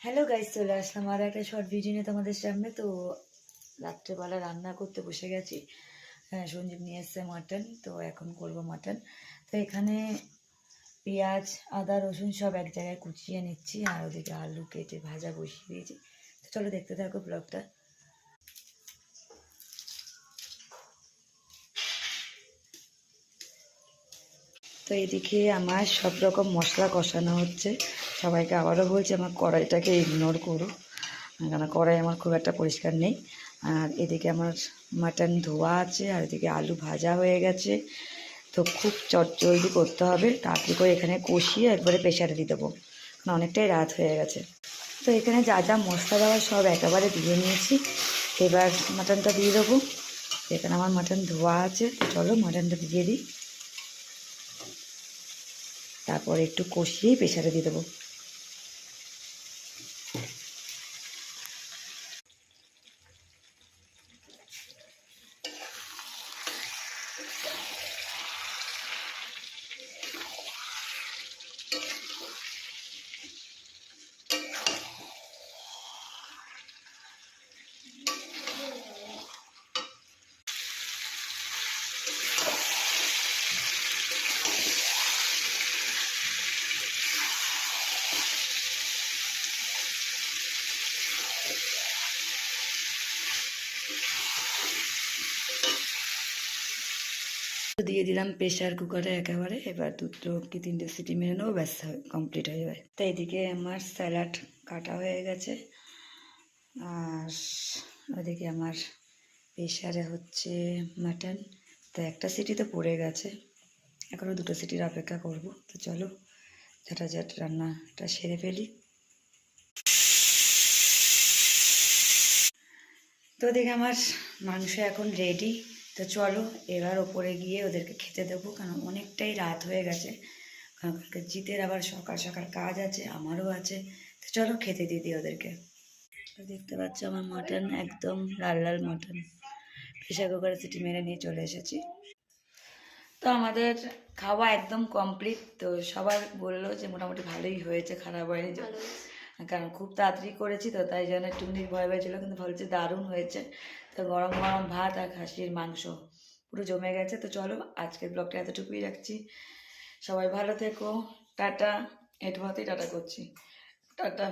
Hello guys, চলে আসলাম আর একটা short video নিয়ে তোমাদের সামনে। তো রাত্রেবেলা রান্না করতে বসে গেছি। হ্যাঁ, সঞ্জীব নিয়ে এসছে মাটন, তো এখন করব মাটন। তো এখানে পেঁয়াজ, আদা, রসুন সব এক জায়গায় কুচিয়ে নিচ্ছি, আর ওদিকে আলু কেটে ভাজা বসিয়ে দিয়েছি। তো চলো দেখতে থাকো ব্লগটা। তো এদিকে আমার সব রকম মশলা কষানো হচ্ছে। সবাইকে আবারও বলছি আমার কড়াইটাকে ইগনোর করো, কারণ কড়াই আমার খুব একটা পরিষ্কার নেই। আর এদিকে আমার মাটন ধোয়া আছে, আর এদিকে আলু ভাজা হয়ে গেছে। তো খুব জলদি করতে হবে, তাড়াতাড়ি করে এখানে কষিয়ে একবারে প্রেশারে দিয়ে দেবো, কারণ অনেকটাই রাত হয়ে গেছে। তো এখানে যা যা মশলা দেওয়ার সব একেবারে দিয়ে নিয়েছি। এবার মাটনটা দিয়ে দেবো। এখানে আমার মাটন ধোয়া আছে, তো চলো মাটনটা দিয়ে দিই, তারপর একটু কষিয়েই প্রেশারে দিয়ে দেবো। দিয়ে দিলাম প্রেশার কুকারে একেবারে। এবার দুটো কি তিনটে সিটি মেরে নেবো, ব্যাস কমপ্লিট হয়ে যাবে। তো এদিকে আমার স্যালাড কাটা হয়ে গেছে, আর ওদিকে আমার প্রেশারে হচ্ছে মাটন। তো একটা সিটি তো পড়ে গেছে, এখনও দুটো সিটির অপেক্ষা করব। তো চলো ঝটাঝট রান্নাটা সেরে ফেলি। তো ওদিকে আমার মাংস এখন রেডি। তো চলো এবার ওপরে গিয়ে ওদেরকে খেতে দেবো, কারণ অনেকটাই রাত হয়ে গেছে। কারণ কালকে জিতের আবার সকাল সকাল কাজ আছে, আমারও আছে। তো চলো খেতে দিয়ে দিই ওদেরকে। দেখতে পাচ্ছ আমার মাটন একদম লাল লাল মাটন, প্রেশার কুকারে সিটি মেরে নিয়ে চলে এসেছি। তো আমাদের খাওয়া একদম কমপ্লিট। তো সবাই বললো যে মোটামুটি ভালোই হয়েছে, খারাপ হয়নি। কারণ খুব তাড়াতাড়ি করেছি, তো তাই জন্য একটুখানি ভয় ভয় ছিল, কিন্তু ভাবছি দারুণ হয়েছে। তো গরম গরম ভাত আর খাসির মাংস পুরো জমে গেছে। তো চলো আজকের ব্লগটা এতটুকুই রাখছি। সবাই ভালো থেকো, টাটা। এটুকুতেই টাটা করছি, টাটা।